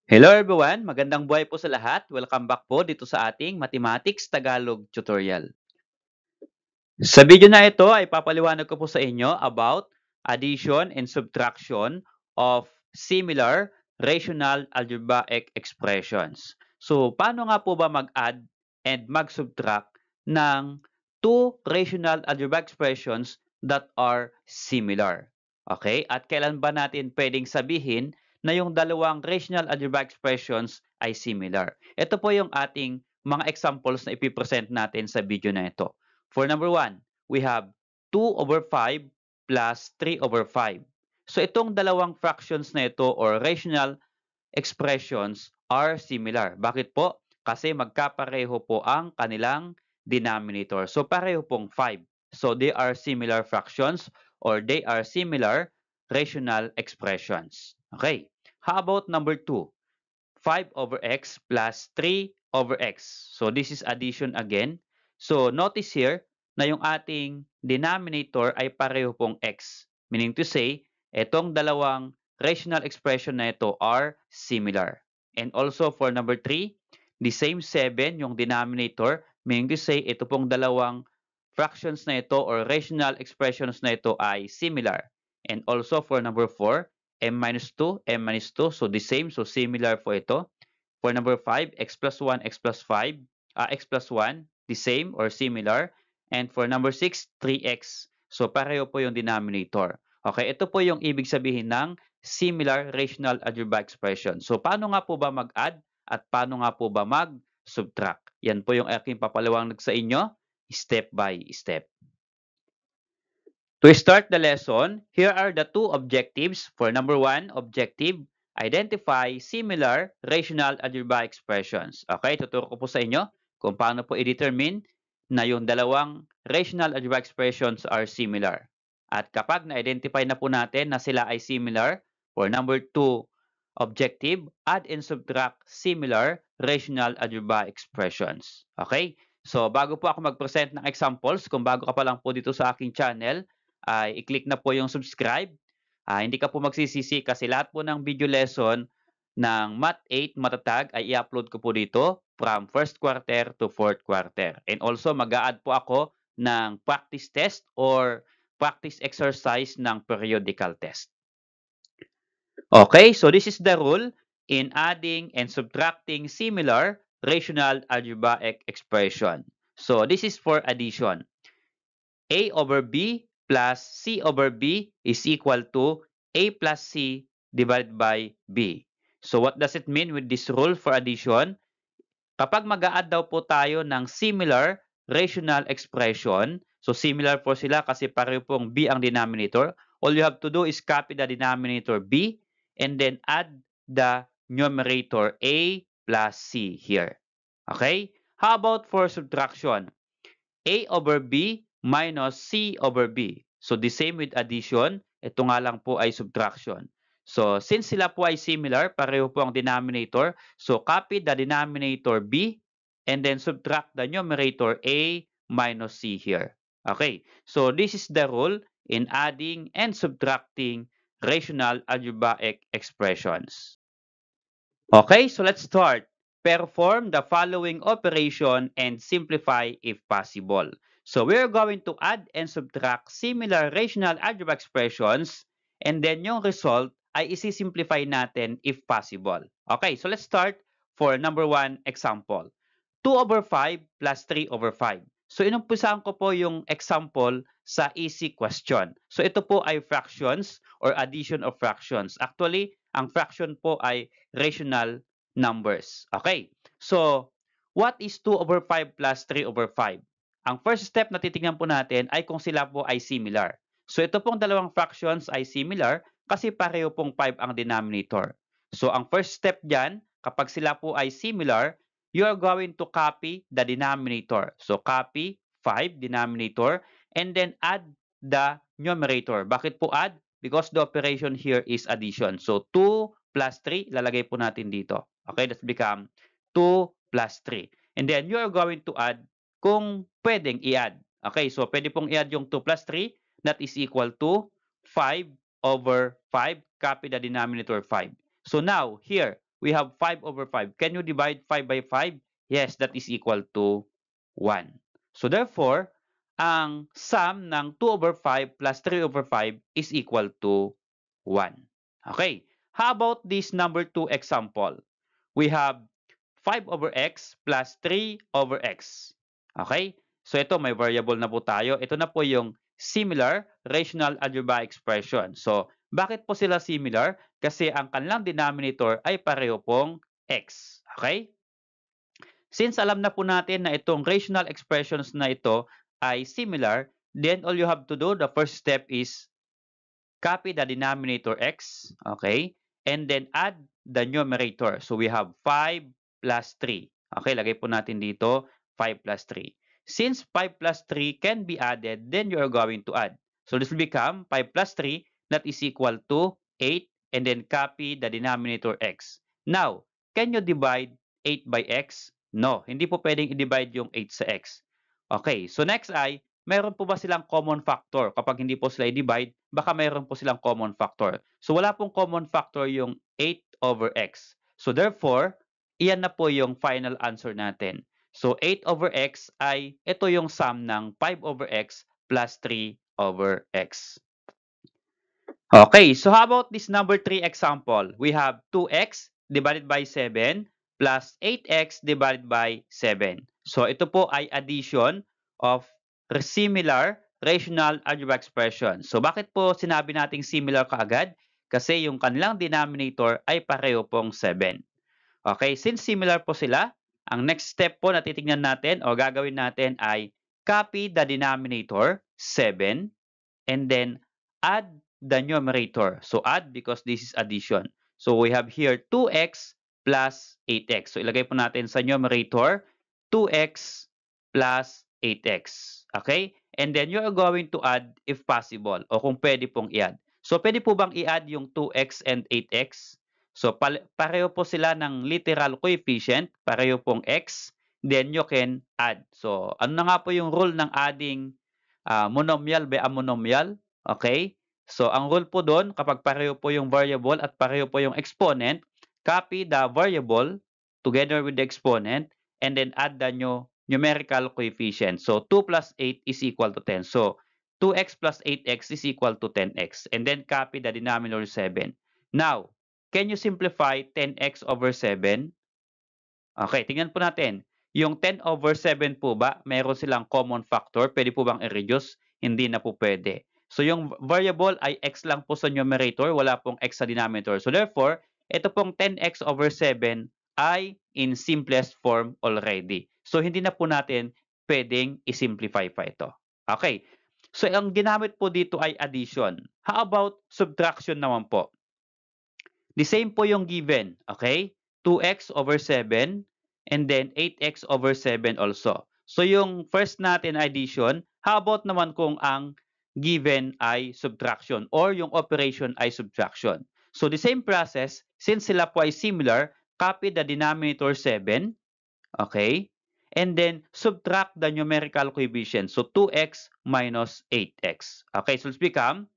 Hello everyone, magandang buhay po sa lahat. Welcome back po dito sa ating Mathematics Tagalog tutorial. Sa video na ito ay papaliwanag ko po sa inyo about addition and subtraction of similar rational algebraic expressions. So, paano nga po ba mag-add and mag-subtract ng two rational algebraic expressions that are similar? Okay? At kailan ba natin pwedeng sabihin na yung dalawang rational algebraic expressions ay similar? Ito po yung ating mga examples na ipipresent natin sa video na ito. For number 1, we have 2 over 5 plus 3 over 5. So itong dalawang fractions na ito or rational expressions are similar. Bakit po? Kasi magkapareho po ang kanilang denominator. So pareho pong 5. So they are similar fractions or they are similar rational expressions. Okay. How about number 2? 5 over x plus 3 over x. So this is addition again. So notice here na yung ating denominator ay pareho pong x. Meaning to say, itong dalawang rational expression na ito are similar. And also for number 3, the same 7 yung denominator. Meaning to say, ito pong dalawang fractions na ito or rational expressions na ito ay similar. And also for number 4, m minus 2, m minus 2. So the same, so similar po ito. For number 5, x plus 1, x plus 5, x plus 1, the same or similar. And for number 6, 3x. So pareho po yung denominator. Okay, ito po yung ibig sabihin ng similar rational algebraic expression. So paano nga po ba mag-add at paano nga po ba mag-subtract? Yan po yung aking papaliwanag sa inyo, step by step. To start the lesson, here are the two objectives. For number 1, objective, identify similar rational algebraic expressions. Okay, tuturo ko po sa inyo kung paano po i-determine na yung dalawang rational algebraic expressions are similar. At kapag na-identify na po natin na sila ay similar, for number 2, objective, add and subtract similar rational algebraic expressions. Okay? So, bago po ako mag-present ng examples, kung bago ka pa lang po dito sa aking channel, ay i-click na po yung subscribe. Hindi ka po magsisisi kasi lahat po ng video lesson ng Math 8 Matatag ay i-upload ko po dito from first quarter to fourth quarter. And also, mag-a-add po ako ng practice test or practice exercise ng periodical test. Okay, so this is the rule in adding and subtracting similar rational algebraic expression. So this is for addition. A over B plus C over B is equal to A plus C divided by B. So what does it mean with this rule for addition? Kapag mag-a-add daw po tayo ng similar rational expression, so similar po sila kasi pareho pong B ang denominator, all you have to do is copy the denominator B and then add the numerator A plus C here. Okay? How about for subtraction? A over B minus C over B. So the same with addition, ito nga lang po ay subtraction. So since sila po ay similar, pareho po ang denominator, so copy the denominator B and then subtract the numerator A minus C here. Okay, so this is the rule in adding and subtracting rational algebraic expressions. Okay, so let's start. Perform the following operation and simplify if possible. So we're going to add and subtract similar rational algebra expressions and then yung result ay isi-simplify natin if possible. Okay, so let's start for number 1 example. 2 over 5 plus 3 over 5. So inumpisahan ko po yung example sa easy question. So ito po ay fractions or addition of fractions. Actually, ang fraction po ay rational numbers. Okay, so what is 2 over 5 plus 3 over 5? Ang first step na titingnan po natin ay kung sila po ay similar. So ito pong dalawang fractions ay similar kasi pareho pong 5 ang denominator. So ang first step dyan, kapag sila po ay similar, you are going to copy the denominator. So copy 5 denominator and then add the numerator. Bakit po add? Because the operation here is addition. So 2 plus 3, lalagay po natin dito. Okay, that's become 2 plus 3. And then you are going to add kung pwedeng i-add. Okay, so pwede pong i-add yung 2 plus 3. That is equal to 5 over 5. Copy the denominator 5. So now, here, we have 5 over 5. Can you divide 5 by 5? Yes, that is equal to 1. So therefore, ang sum ng 2 over 5 plus 3 over 5 is equal to 1. Okay, how about this number 2 example? We have 5 over x plus 3 over x. Okay, so ito may variable na po tayo. Ito na po yung similar rational algebra expression. So, bakit po sila similar? Kasi ang kanilang denominator ay pareho pong x. Okay? Since alam na po natin na itong rational expressions na ito ay similar, then all you have to do, the first step is copy the denominator x, okay? And then add the numerator. So we have 5 plus 3. Okay, lagay po natin dito 5 plus 3. Since 5 plus 3 can be added, then you are going to add. So this will become 5 plus 3, that is equal to 8, and then copy the denominator x. Now, can you divide 8 by x? No, hindi po pwedeng i-divide yung 8 sa x. Okay, so next ay, meron po ba silang common factor? Kapag hindi po sila i-divide, baka meron po silang common factor. So wala pong common factor yung 8 over x. So therefore, iyan na po yung final answer natin. So 8 over x ay ito yung sum ng 5 over x plus 3 over x. Okay, so how about this number 3 example? We have 2x divided by 7 plus 8x divided by 7. So ito po ay addition of similar rational algebra expression. So bakit po sinabi nating similar kaagad? Kasi yung kanilang denominator ay pareho pong 7. Okay, since similar po sila, ang next step po na titingnan natin o gagawin natin ay copy the denominator, 7, and then add the numerator. So add because this is addition. So we have here 2x plus 8x. So ilagay po natin sa numerator 2x plus 8x. Okay? And then you are going to add if possible o kung pwede pong i-add. So pwede po bang i-add yung 2x and 8x? So pareho po sila ng literal coefficient, pareho pong x, then you can add. So ano na nga po yung rule ng adding monomial by a monomial? Okay? So ang rule po doon, kapag pareho po yung variable at pareho po yung exponent, copy the variable together with the exponent and then add the numerical coefficient. So 2 plus 8 is equal to 10. So 2x plus 8x is equal to 10x. And then copy the denominator 7. Now, can you simplify 10x over 7? Okay, tingnan po natin. Yung 10 over 7 po ba, meron silang common factor? Pwede po bang i-reduce? Hindi na po pwede. So yung variable ay x lang po sa numerator, wala pong x sa denominator. So therefore, ito pong 10x over 7 ay in simplest form already. So hindi na po natin pwedeng i-simplify pa ito. Okay. So ang ginamit po dito ay addition. How about subtraction naman po? The same po yung given, okay? 2x over 7 and then 8x over 7 also. So yung first natin addition, how about naman kung ang given ay subtraction or yung operation ay subtraction? So the same process, since sila po ay similar, copy the denominator 7, okay? And then subtract the numerical coefficient. So 2x minus 8x. Okay, so let's become,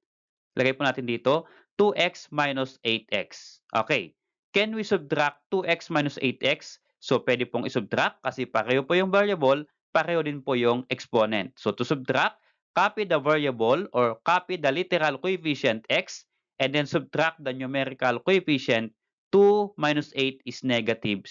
lagay po natin dito, 2x minus 8x. Okay. Can we subtract 2x minus 8x? So, pwede pong isubtract kasi pareho po yung variable, pareho din po yung exponent. So, to subtract, copy the variable or copy the literal coefficient x and then subtract the numerical coefficient. 2 minus 8 is negative 6.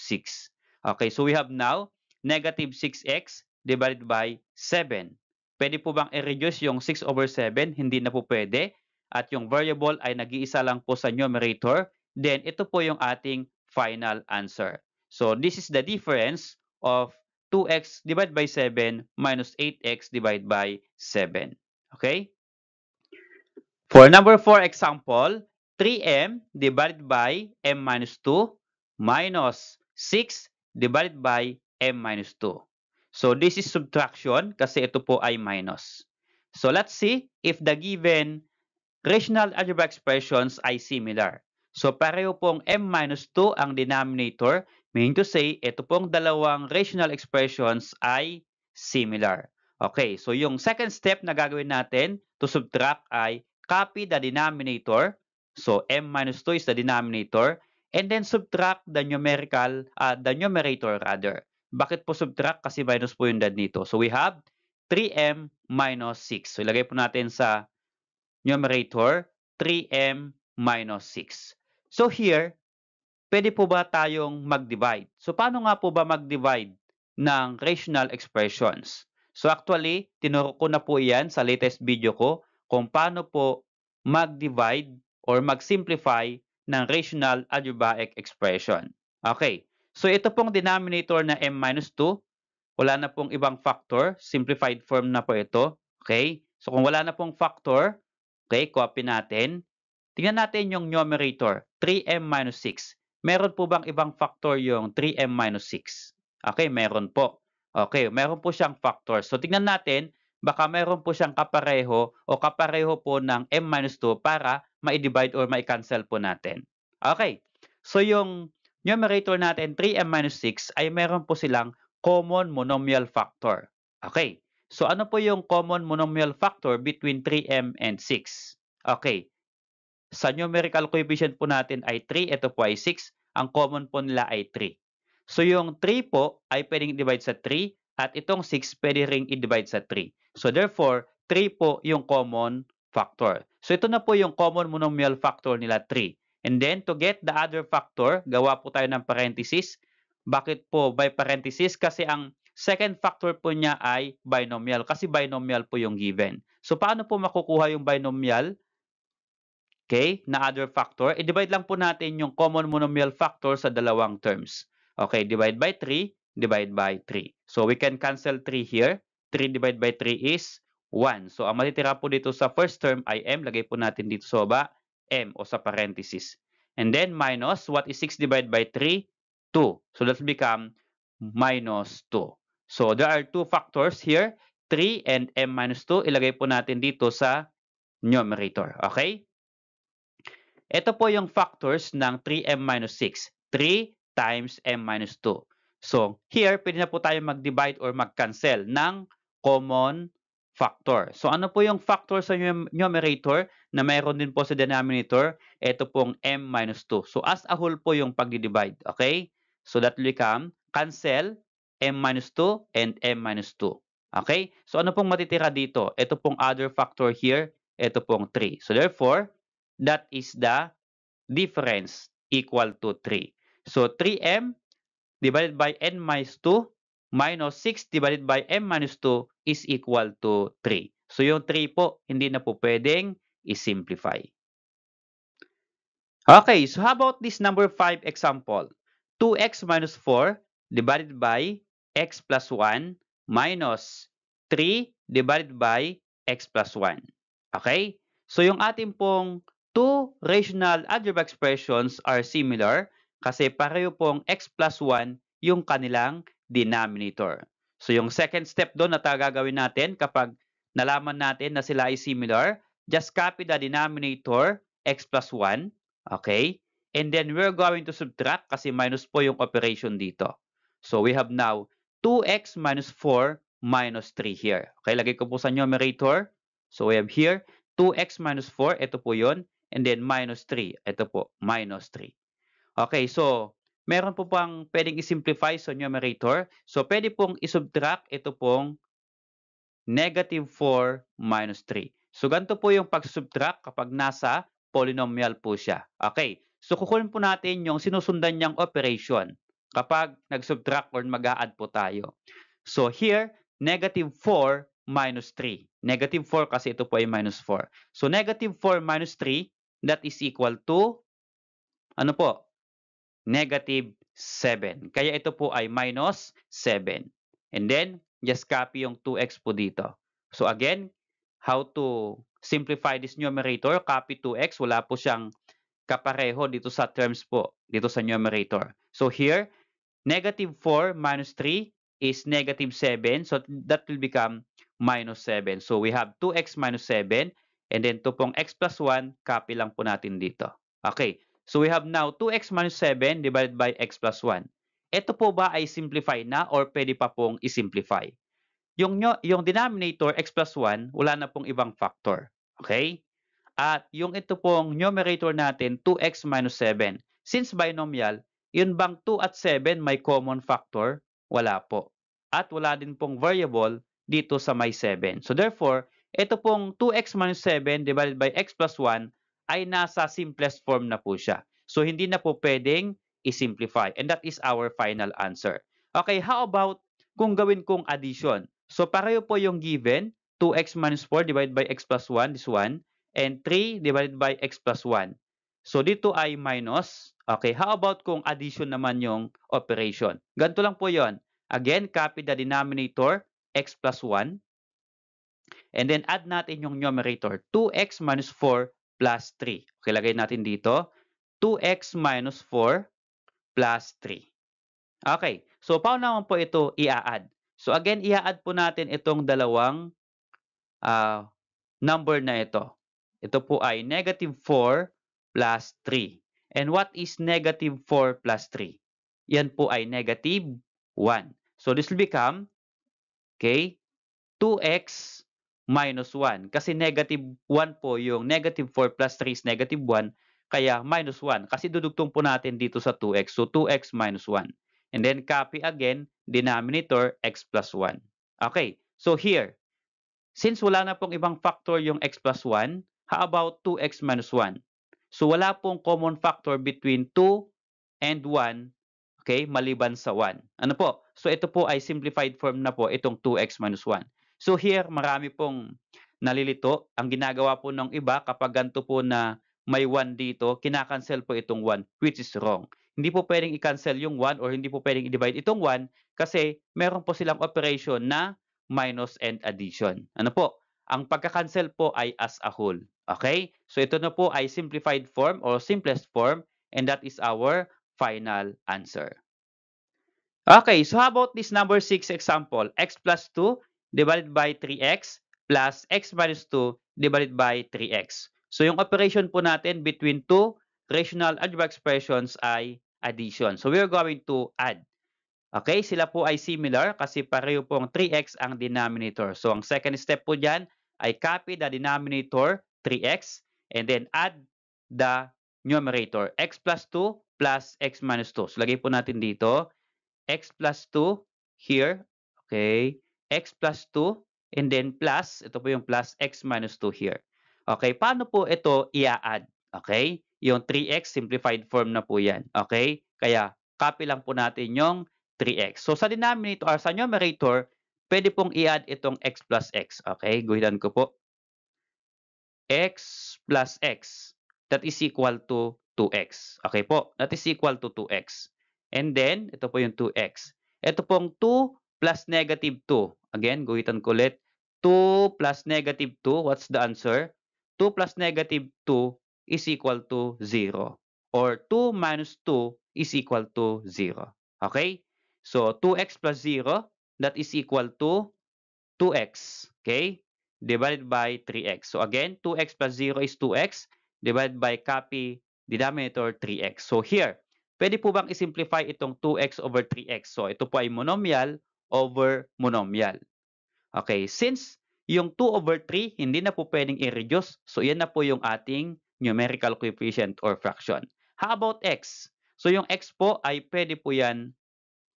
Okay, so we have now negative 6x divided by 7. Pwede po bang i-reduce yung 6 over 7? Hindi na po pwede. At yung variable ay nag-iisa lang po sa numerator, then ito po yung ating final answer. So this is the difference of 2x divided by 7 minus 8x divided by 7. Okay? For number 4 example, 3m divided by m minus 2 minus 6 divided by m minus 2. So this is subtraction kasi ito po ay minus. So let's see if the given rational algebra expressions ay similar. So pareho pong m minus 2 ang denominator, meaning to say, ito pong dalawang rational expressions ay similar. Okay, so yung second step na gagawin natin to subtract ay copy the denominator. So m minus 2 is the denominator. and then subtract the numerator rather. Bakit po subtract? Kasi minus po yung dad nito. So we have 3m minus 6. So ilagay po natin sa numerator 3m minus 6. So here, pwede po ba tayong mag-divide? So paano nga po ba mag-divide ng rational expressions? So actually, tinuro ko na po yan sa latest video ko kung paano po mag-divide or mag-simplify ng rational algebraic expression. Okay, so ito pong denominator na m minus 2, wala na pong ibang factor, simplified form na po ito. Okay, so kung wala na pong factor, okay, copy natin. Tingnan natin yung numerator, 3m minus 6. Meron po bang ibang factor yung 3m minus 6? Okay, meron po. Okay, meron po siyang factor. So tingnan natin, baka meron po siyang kapareho o kapareho po ng m minus 2 para ma-divide or ma-cancel po natin. Okay, so yung numerator natin, 3m minus 6, ay meron po silang common monomial factor. Okay, so ano po yung common monomial factor between 3m and 6? Okay, sa numerical coefficient po natin ay 3, ito po ay 6, ang common po nila ay 3. So yung 3 po ay pwedeng i-divide sa 3 at itong 6 pwede ring i-divide sa 3. So therefore, 3 po yung common factor. So ito na po yung common monomial factor nila 3. And then to get the other factor, gawa po tayo ng parenthesis. Bakit po by parenthesis? Kasi ang second factor po niya ay binomial kasi binomial po yung given. So paano po makukuha yung binomial? Okay, na other factor, i-divide lang po natin yung common monomial factor sa dalawang terms. Okay, divide by 3, divide by 3. So we can cancel 3 here. 3 divided by 3 is 1. So ang matitira po dito sa first term ay m. Lagay po natin dito sa baba, m o sa parenthesis. And then minus, what is 6 divided by 3? 2. So that's become minus 2. So there are two factors here, 3 and m minus 2. Ilagay po natin dito sa numerator. Okay? Ito po yung factors ng 3m minus 6. 3 times m minus 2. So, here, pwede na po tayo mag-divide or mag-cancel ng common factor. So, ano po yung factor sa numerator na mayroon din po sa denominator? Ito pong m minus 2. So, as a whole po yung pag-divide. Okay? So, that will become cancel m minus 2 and m minus 2. Okay? So, ano pong matitira dito? Ito pong other factor here. Ito pong 3. So, therefore, that is the difference equal to 3. So 3m divided by n minus 2 minus 6 divided by m minus 2 is equal to 3. So yung 3 po, hindi na po pwedeng i-simplify. Okay, so how about this number 5 example? 2x minus 4 divided by x plus 1 minus 3 divided by x plus 1. Okay? So yung ating pong two rational algebra expressions are similar kasi pareho pong x plus 1 yung kanilang denominator. So yung second step doon na gagawin natin kapag nalaman natin na sila ay similar, just copy the denominator x plus 1, okay? And then we're going to subtract kasi minus po yung operation dito. So we have now 2x minus 4 minus 3 here. Okay, lagay ko po sa numerator. So we have here 2x minus 4, ito po yun. And then minus 3. Ito po, minus 3. Okay, so meron po pang pwedeng i-simplify sa numerator. So pwede pong i-subtract ito pong negative 4 minus 3. So ganito po yung pag-subtract kapag nasa polynomial po siya. Okay, so kukunin po natin yung sinusundan niyang operation kapag nag-subtract or mag-a-add po tayo. So here, negative 4 minus 3. Negative 4 kasi ito po ay minus 4. So negative 4 minus 3, that is equal to, ano po? Negative 7. Kaya ito po ay minus 7. And then, just copy yung 2x po dito. So again, how to simplify this numerator? Copy 2x. Wala po siyang kapareho dito sa terms po, dito sa numerator. So here, negative 4 minus 3 is negative 7. So that will become minus 7. So we have 2x minus 7. And then ito pong x plus 1, copy lang po natin dito. Okay. So we have now 2x minus 7 divided by x plus 1. Ito po ba ay simplify na or pwede pa pong i-simplify? Yung denominator x plus 1, wala na pong ibang factor. Okay? At yung ito pong numerator natin, 2x minus 7. since binomial, yun bang 2 at 7 may common factor? Wala po. At wala din pong variable dito sa may 7. So therefore, ito pong 2x minus 7 divided by x plus 1 ay nasa simplest form na po siya. So hindi na po pwedeng i-simplify. And that is our final answer. Okay, how about kung gawin kong addition? So pareho po yung given, 2x minus 4 divided by x plus 1, this one, and 3 divided by x plus 1. So dito ay minus. Okay, how about kung addition naman yung operation? Ganito lang po yon. Again, copy the denominator, x plus 1. And then add natin yung numerator, 2x minus 4 plus 3. Okay, lagay natin dito, 2x minus 4 plus 3. Okay, so paano naman po ito i-add? So again, i-add po natin itong dalawang number na ito. Ito po ay negative 4 plus 3. And what is negative 4 plus 3? Yan po ay negative 1. So this will become, okay, 2x minus 1. Kasi negative 1 po yung negative 4 plus 3 is negative 1. Kaya minus 1. Kasi dudugtong po natin dito sa 2x. So 2x minus 1. And then copy again, denominator x plus 1. Okay, so here, since wala na pong ibang factor yung x plus 1, how about 2x minus 1? So wala pong common factor between 2 and 1, okay, maliban sa 1. Ano po? So ito po ay simplified form na po itong 2x minus 1. So here, marami pong nalilito. Ang ginagawa po ng iba kapag ganito po na may 1 dito, kinakancel po itong 1, which is wrong. Hindi po pwedeng i-cancel yung 1 or hindi po pwedeng i-divide itong 1 kasi meron po silang operation na minus and addition. Ano po? Ang pagka-cancel po ay as a whole. Okay? So ito na po ay simplified form or simplest form and that is our final answer. Okay, so how about this number 6 example? X plus 2 divided by 3x plus x minus 2 divided by 3x. So yung operation po natin between two rational algebra expressions ay addition. So we are going to add. Okay, sila po ay similar kasi pareho pong 3x ang denominator. So ang second step po dyan ay copy the denominator 3x and then add the numerator x plus 2 plus x minus 2. So lagay po natin dito x plus 2 here. Okay, x plus 2 and then plus, ito po yung plus x minus 2 here. Okay, paano po ito i-add? Okay, yung 3x simplified form na po yan. Okay, kaya copy lang po natin yung 3x. So sa denominator or sa numerator, pwede pong i-add itong x plus x. Okay, guhitan ko po. X plus x, that is equal to 2x. Okay po, that is equal to 2x. And then, ito po yung 2x. Ito pong 2 plus negative 2. Again, guhitan ko ulit. 2 plus negative 2, what's the answer? 2 plus negative 2 is equal to 0. Or 2 minus 2 is equal to 0. Okay? So, 2x plus 0, that is equal to 2x. Okay? Divided by 3x. So again, 2x plus 0 is 2x divided by copy denominator 3x. So here, pwede po bang isimplify itong 2x over 3x? So ito po ay monomial over monomial. Okay, since yung 2 over 3 hindi na po pwedeng i-reduce, so yan na po yung ating numerical coefficient or fraction. How about x? So yung x po ay pwede po yan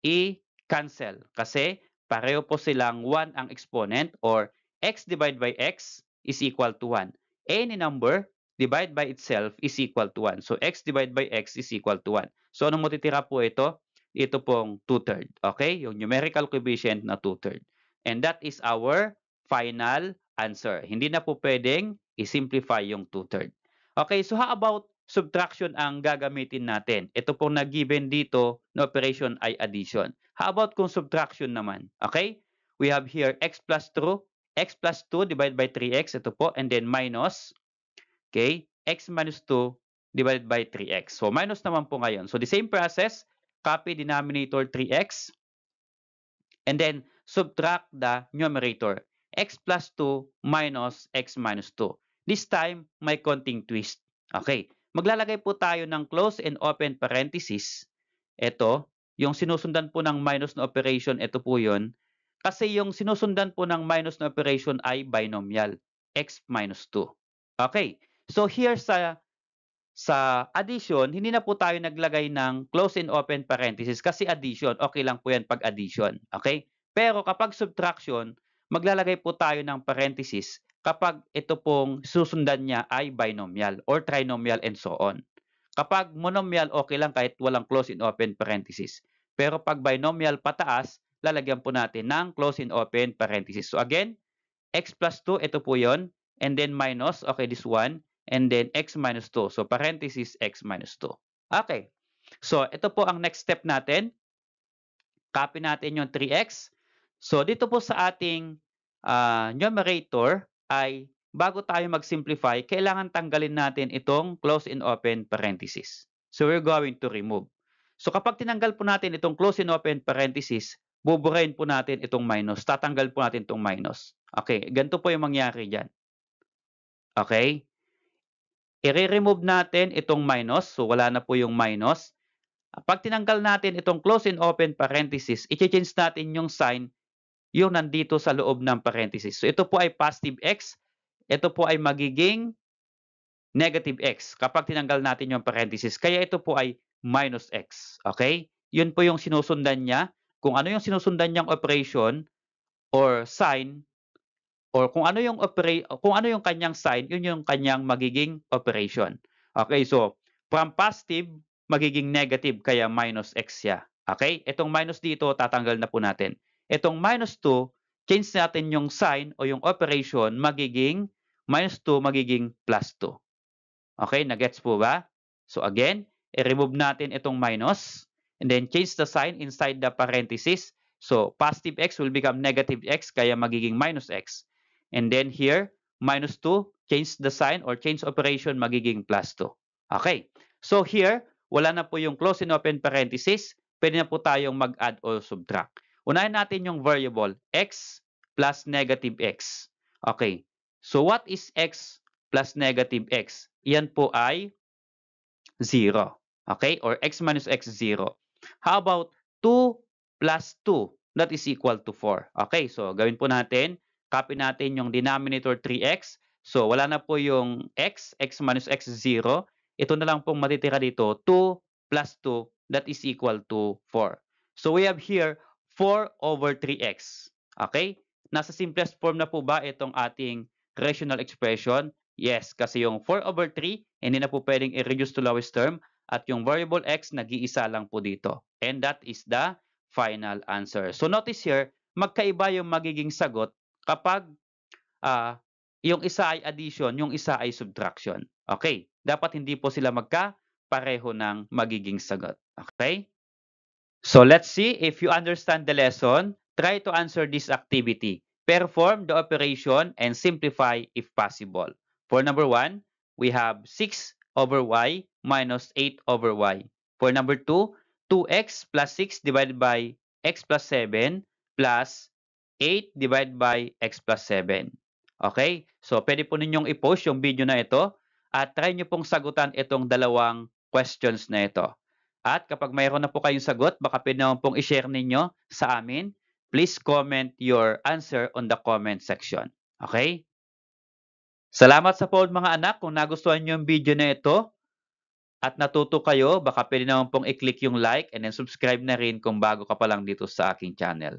i-cancel kasi pareho po silang 1 ang exponent or x divided by x is equal to 1. Any number divided by itself is equal to 1. So x divided by x is equal to 1. So anong matitira po ito? Ito pong 2/3. Okay? Yung numerical coefficient na 2/3. And that is our final answer. Hindi na po pwedeng i-simplify yung 2/3. Okay, so how about subtraction ang gagamitin natin? Ito pong na-given dito na operation ay addition. How about kung subtraction naman? Okay? We have here x plus 2 divided by 3x. Ito po. And then minus, okay, x minus 2 divided by 3x. So minus naman po ngayon. So the same process, copy denominator 3x and then subtract the numerator. X plus 2 minus x minus 2. This time, may konting twist. Okay. Maglalagay po tayo ng close and open parenthesis. Ito, yung sinusundan po ng minus na operation, ito po yun. Kasi yung sinusundan po ng minus na operation ay binomial, x minus 2. Okay, so here sa sa addition, hindi na po tayo naglagay ng close and open parenthesis kasi addition, okay lang po yan pag addition. Okay? Pero kapag subtraction, maglalagay po tayo ng parenthesis kapag ito pong susundan niya ay binomial or trinomial and so on. Kapag monomial, okay lang kahit walang close and open parenthesis. Pero pag binomial pataas, lalagyan po natin ng close and open parenthesis. So again, x plus 2, ito po yon. And then minus, okay, this one. And then x minus 2. So parenthesis x minus 2. Okay. So ito po ang next step natin. Copy natin yung 3x. So dito po sa ating numerator ay bago tayo mag-simplify, kailangan tanggalin natin itong close and open parenthesis. So we're going to remove. So kapag tinanggal po natin itong close and open parenthesis, buburahin po natin itong minus. Tatanggal po natin itong minus. Okay, ganito po yung mangyari dyan. Okay? I-remove natin itong minus. So wala na po yung minus. Pag tinanggal natin itong close and open parenthesis, i-change natin yung sign yung nandito sa loob ng parenthesis. So ito po ay positive x. Ito po ay magiging negative x kapag tinanggal natin yung parenthesis. Kaya ito po ay minus x. Okay? Yun po yung sinusundan niya. Kung ano yung sinusundan niyang operation or sign or kung ano yung kanyang sign, yun yung kanyang magiging operation. Okay? So, from positive, magiging negative kaya minus x siya. Okay? Itong minus dito, tatanggal na po natin. Itong minus 2, change natin yung sign o yung operation, magiging minus 2, magiging plus 2. Okay, nagets po ba? So again, i-remove natin itong minus and then change the sign inside the parenthesis. So positive x will become negative x kaya magiging minus x. And then here, minus 2, change the sign or change operation magiging plus 2. Okay, so here, wala na po yung close and open parenthesis. Pwede na po tayong mag-add or subtract. Unahin natin yung variable x plus negative x. Okay, so what is x plus negative x? Yan po ay 0. Okay? Or x minus x, 0. How about 2 plus 2? That is equal to 4. Okay? So, gawin po natin. Copy natin yung denominator 3x. So, wala na po yung x minus x, 0. Ito na lang pong matitira dito. 2 plus 2, that is equal to 4. So, we have here 4 over 3x. Okay? Nasa simplest form na po ba itong ating rational expression? Yes, kasi yung 4 over 3, hindi na po pwedeng i-reduce to lowest term at yung variable x, nag-iisa lang po dito. And that is the final answer. So notice here, magkaiba yung magiging sagot kapag yung isa ay addition, yung isa ay subtraction. Okay, dapat hindi po sila magkapareho ng magiging sagot. Okay? So let's see if you understand the lesson. Try to answer this activity. Perform the operation and simplify if possible. For number 1, we have 6 over y minus 8 over y. For number 2, 2x plus 6 divided by x plus 7 plus 8 divided by x plus 7. Okay? So, pwede po ninyong i-post yung video na ito at try nyo pong sagutan itong dalawang questions na ito. At kapag mayroon na po kayong sagot, baka pwede naman pong i-share ninyo sa amin. Please comment your answer on the comment section. Okay? Salamat sa poll mga anak. Kung nagustuhan nyo yung video na ito at natuto kayo, baka pwede naman pong i-click yung like and then subscribe na rin kung bago ka pa lang dito sa aking channel.